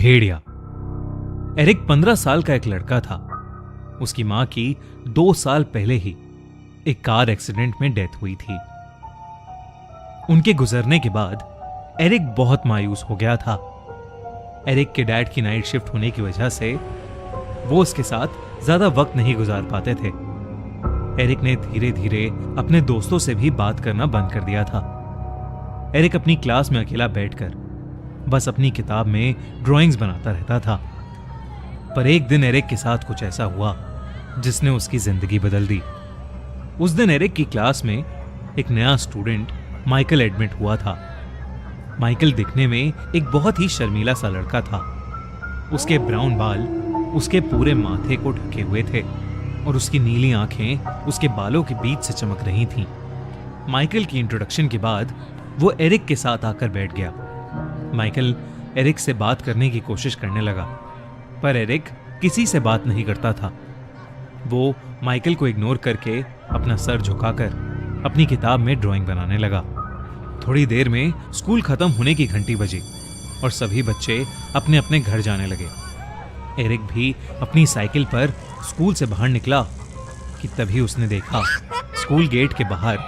भेड़िया। Eric 15 साल का एक लड़का था। उसकी मां की 2 साल पहले ही एक कार एक्सीडेंट में डेथ हुई थी। उनके गुजरने के बाद एरिक बहुत मायूस हो गया था। एरिक के डैड की नाइट शिफ्ट होने की वजह से वो उसके साथ ज्यादा वक्त नहीं गुजार पाते थे। एरिक ने धीरे धीरे अपने दोस्तों से भी बात करना बंद कर दिया था। एरिक अपनी क्लास में अकेला बैठकर बस अपनी किताब में ड्राइंग्स बनाता रहता था। पर एक दिन एरिक के साथ कुछ ऐसा हुआ जिसने उसकी जिंदगी बदल दी। उस दिन एरिक की क्लास में एक नया स्टूडेंट माइकल एडमिट हुआ था। माइकल दिखने में एक बहुत ही शर्मीला सा लड़का था। उसके ब्राउन बाल उसके पूरे माथे को ढके हुए थे और उसकी नीली आंखें उसके बालों के बीच से चमक रही थीं। माइकल की इंट्रोडक्शन के बाद वो एरिक के साथ आकर बैठ गया। माइकल एरिक से बात करने की कोशिश करने लगा, पर एरिक किसी से बात नहीं करता था। वो माइकल को इग्नोर करके अपना सर झुकाकर अपनी किताब में ड्राइंग बनाने लगा। थोड़ी देर में स्कूल खत्म होने की घंटी बजी और सभी बच्चे अपने अपने घर जाने लगे। एरिक भी अपनी साइकिल पर स्कूल से बाहर निकला कि तभी उसने देखा स्कूल गेट के बाहर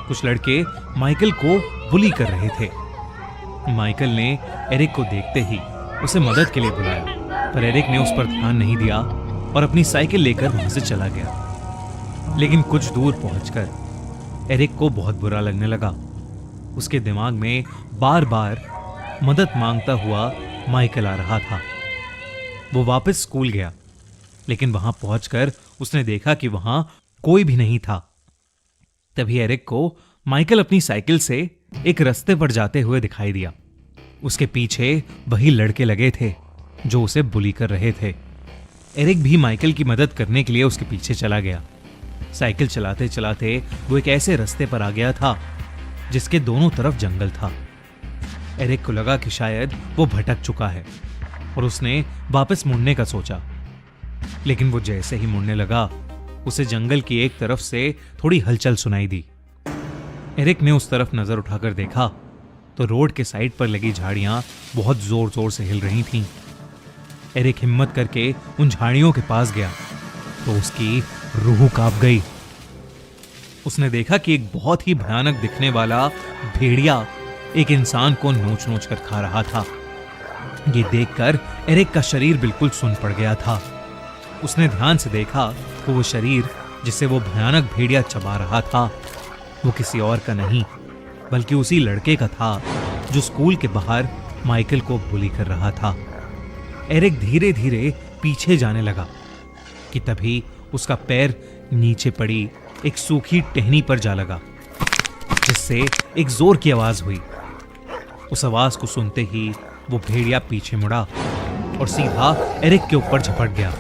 कुछ लड़के माइकल को बुली कर रहे थे। माइकल ने एरिक को देखते ही उसे मदद के लिए बुलाया, पर एरिक ने उस पर ध्यान नहीं दिया और अपनी साइकिल लेकर वहां से चला गया। लेकिन कुछ दूर पहुंचकर एरिक को बहुत बुरा लगने लगा। उसके दिमाग में बार बार मदद मांगता हुआ माइकल आ रहा था। वो वापस स्कूल गया, लेकिन वहां पहुंचकर उसने देखा कि वहां कोई भी नहीं था। तभी एरिक को माइकल अपनी साइकिल से एक रास्ते पर जाते हुए दिखाई दिया। उसके पीछे वही लड़के लगे थे जो उसे बुली कर रहे थे। एरिक भी माइकल की मदद करने के लिए उसके पीछे चला गया। साइकिल चलाते चलाते वो एक ऐसे रास्ते पर आ गया था जिसके दोनों तरफ जंगल था। एरिक को लगा कि शायद वो भटक चुका है और उसने वापस मुड़ने का सोचा। लेकिन वो जैसे ही मुड़ने लगा, उसे जंगल की एक तरफ से थोड़ी हलचल सुनाई दी। एरिक ने उस तरफ नजर उठाकर देखा तो रोड के साइड पर लगी झाड़ियां बहुत जोर जोर से हिल रही थीं। एरिक हिम्मत करके उन झाड़ियों के पास गया तो उसकी रूह कांप गई। उसने देखा कि एक बहुत ही भयानक दिखने वाला भेड़िया एक इंसान को नोच नोच कर खा रहा था। ये देखकर एरिक का शरीर बिल्कुल सुन्न पड़ गया था। उसने ध्यान से देखा तो वो शरीर जिसे वो भयानक भेड़िया चबा रहा था वो किसी और का नहीं बल्कि उसी लड़के का था जो स्कूल के बाहर माइकल को बुली कर रहा था। एरिक धीरे धीरे पीछे जाने लगा कि तभी उसका पैर नीचे पड़ी एक सूखी टहनी पर जा लगा, जिससे एक जोर की आवाज हुई। उस आवाज को सुनते ही वो भेड़िया पीछे मुड़ा और सीधा एरिक के ऊपर झपट गया।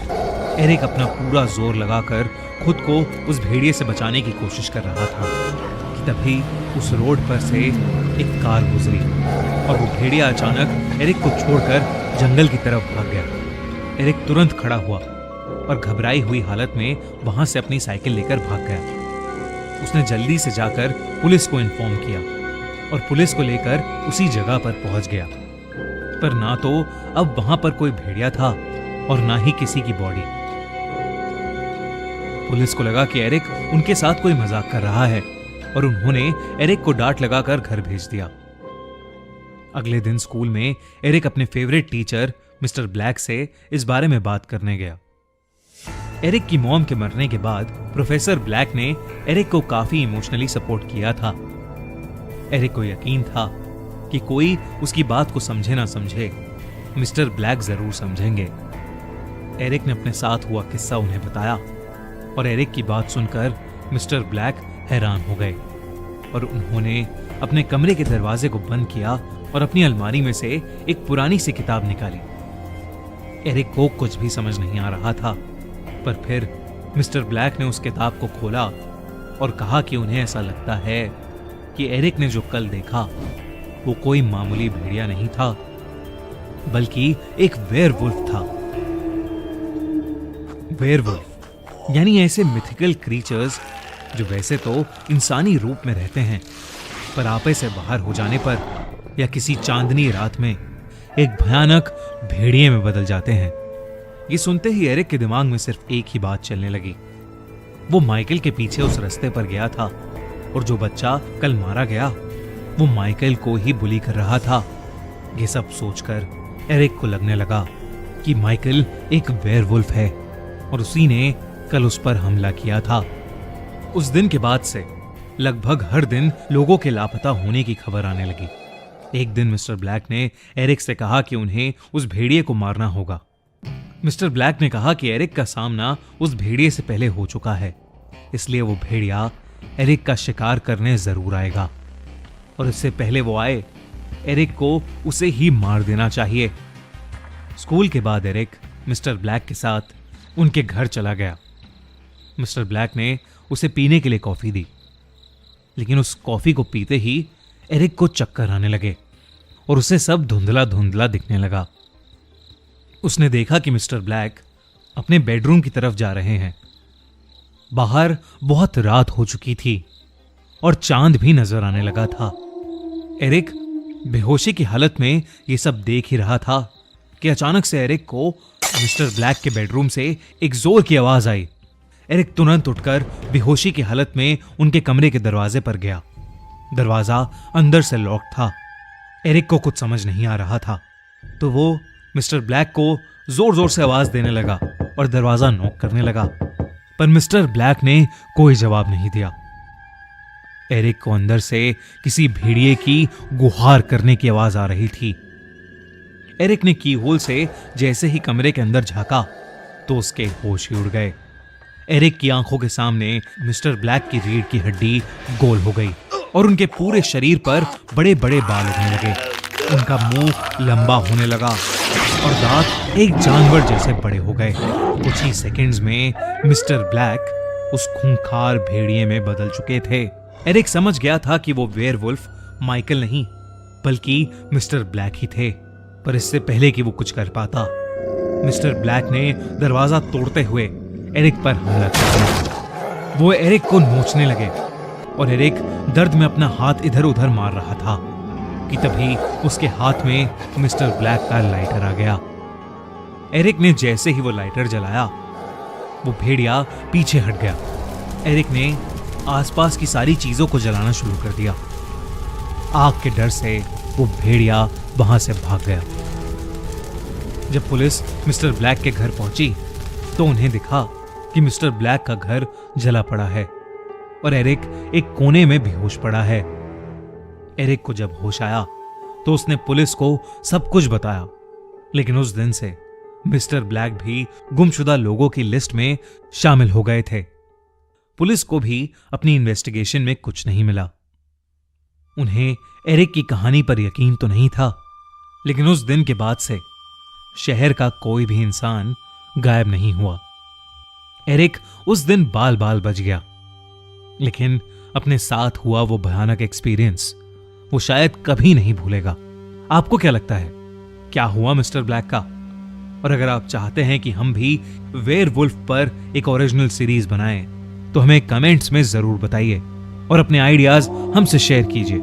एरिक अपना पूरा जोर लगाकर खुद को उस भेड़िए से बचाने की कोशिश कर रहा था कि तभी उस रोड पर से एक कार गुजरी और वो भेड़िया अचानक एरिक को छोड़कर जंगल की तरफ भाग गया। एरिक तुरंत खड़ा हुआ और घबराई हुई हालत में वहां से अपनी साइकिल लेकर भाग गया। उसने जल्दी से जाकर पुलिस को इन्फॉर्म किया और पुलिस को लेकर उसी जगह पर पहुंच गया। पर ना तो अब वहां पर कोई भेड़िया था और ना ही किसी की बॉडी। पुलिस को लगा कि एरिक उनके साथ कोई मजाक कर रहा है और उन्होंने एरिक को डांट लगाकर घर भेज दिया। अगले दिन स्कूल में एरिक अपने फेवरेट टीचर मिस्टर ब्लैक से इस बारे में बात करने गया। एरिक की मॉम के मरने के बाद प्रोफेसर ब्लैक ने एरिक को काफी इमोशनली सपोर्ट किया था। एरिक को यकीन था कि कोई उसकी बात को समझे ना समझे, मिस्टर ब्लैक जरूर समझेंगे। एरिक ने अपने साथ हुआ किस्सा उन्हें बताया और एरिक की बात सुनकर मिस्टर ब्लैक हैरान हो गए और उन्होंने अपने कमरे के दरवाजे को बंद किया और अपनी अलमारी में से एक पुरानी सी किताब निकाली। एरिक को कुछ भी समझ नहीं आ रहा था, पर फिर मिस्टर ब्लैक ने उस किताब को खोला और कहा कि उन्हें ऐसा लगता है कि एरिक ने जो कल देखा वो कोई मामूली भेड़िया नहीं था बल्कि एक वेयरवुल्फ था। वेयरवुल्फ यानी ऐसे मिथिकल क्रीचर्स जो वैसे तो इंसानी रूप में रहते हैं, पर आपे से बाहर हो जाने पर या किसी चांदनी रात में एक भयानक भेड़िए में बदल जाते हैं। ये सुनते ही एरिक के दिमाग में सिर्फ एक ही बात चलने लगी। वो माइकल के पीछे उस रास्ते पर गया था और जो बच्चा कल मारा गया वो माइकल को ही बुली कर रहा था। ये सब सोचकर एरिक को लगने लगा कि माइकल एक वेयरवुल्फ है और उसी ने कल उस पर हमला किया था। उस दिन के बाद से लगभग हर दिन लोगों के लापता होने की खबर आने लगी। एक दिन मिस्टर ब्लैक ने एरिक से कहा कि उन्हें उस भेड़िए को मारना होगा। मिस्टर ब्लैक ने कहा कि एरिक का सामना उस भेड़िए से पहले हो चुका है, इसलिए वो भेड़िया एरिक का शिकार करने जरूर आएगा और इससे पहले वो आए एरिक को उसे ही मार देना चाहिए। स्कूल के बाद एरिक मिस्टर ब्लैक के साथ उनके घर चला गया। मिस्टर ब्लैक ने उसे पीने के लिए कॉफी दी, लेकिन उस कॉफी को पीते ही एरिक को चक्कर आने लगे और उसे सब धुंधला धुंधला दिखने लगा। उसने देखा कि मिस्टर ब्लैक अपने बेडरूम की तरफ जा रहे हैं। बाहर बहुत रात हो चुकी थी और चांद भी नजर आने लगा था। एरिक बेहोशी की हालत में यह सब देख ही रहा था कि अचानक से एरिक को मिस्टर ब्लैक के बेडरूम से एक जोर की आवाज आई। एरिक तुरंत उठकर बेहोशी की हालत में उनके कमरे के दरवाजे पर गया। दरवाजा अंदर से लॉक था। एरिक को कुछ समझ नहीं आ रहा था, तो वो मिस्टर ब्लैक को जोर जोर से आवाज देने लगा और दरवाजा नॉक करने लगा, पर मिस्टर ब्लैक ने कोई जवाब नहीं दिया। एरिक को अंदर से किसी भेड़िए की गुहार करने की आवाज आ रही थी। एरिक ने कीहोल से जैसे ही कमरे के अंदर झांका तो उसके होश ही उड़ गए। एरिक की आंखों के सामने मिस्टर ब्लैक की रीढ़ की हड्डी गोल हो गई और उनके पूरे शरीर पर बड़े बड़े बाल उगने लगे। उनका मुंह लंबा होने लगा और दांत एक जानवर जैसे बड़े हो गए। कुछ ही सेकंड्स में मिस्टर ब्लैक उस खूंखार भेड़िए में बदल चुके थे। एरिक समझ गया था कि वो वेयरवुल्फ माइकल नहीं बल्कि मिस्टर ब्लैक ही थे, पर इससे पहले कि वो कुछ कर पाता, मिस्टर ब्लैक ने दरवाजा तोड़ते हुए एरिक पर हमला कर दिया। वो एरिक को नोचने लगे और एरिक दर्द में अपना हाथ इधर उधर मार रहा था कि तभी उसके हाथ में मिस्टर ब्लैक का लाइटर आ गया। एरिक ने जैसे ही वो लाइटर जलाया वो भेड़िया पीछे हट गया। एरिक ने आसपास की सारी चीजों को जलाना शुरू कर दिया। आग के डर से वो भेड़िया वहां से भाग गया। जब पुलिस मिस्टर ब्लैक के घर पहुंची तो उन्हें दिखा कि मिस्टर ब्लैक का घर जला पड़ा है और एरिक एक कोने में बेहोश पड़ा है। एरिक को जब होश आया तो उसने पुलिस को सब कुछ बताया, लेकिन उस दिन से मिस्टर ब्लैक भी गुमशुदा लोगों की लिस्ट में शामिल हो गए थे। पुलिस को भी अपनी इन्वेस्टिगेशन में कुछ नहीं मिला। उन्हें एरिक की कहानी पर यकीन तो नहीं था, लेकिन उस दिन के बाद से शहर का कोई भी इंसान गायब नहीं हुआ। एरिक उस दिन बाल बाल बच गया, लेकिन अपने साथ हुआ वो भयानक एक्सपीरियंस वो शायद कभी नहीं भूलेगा। आपको क्या लगता है, क्या हुआ मिस्टर ब्लैक का? और अगर आप चाहते हैं कि हम भी वेयरवुल्फ पर एक ओरिजिनल सीरीज बनाएं, तो हमें कमेंट्स में जरूर बताइए और अपने आइडियाज हमसे शेयर कीजिए।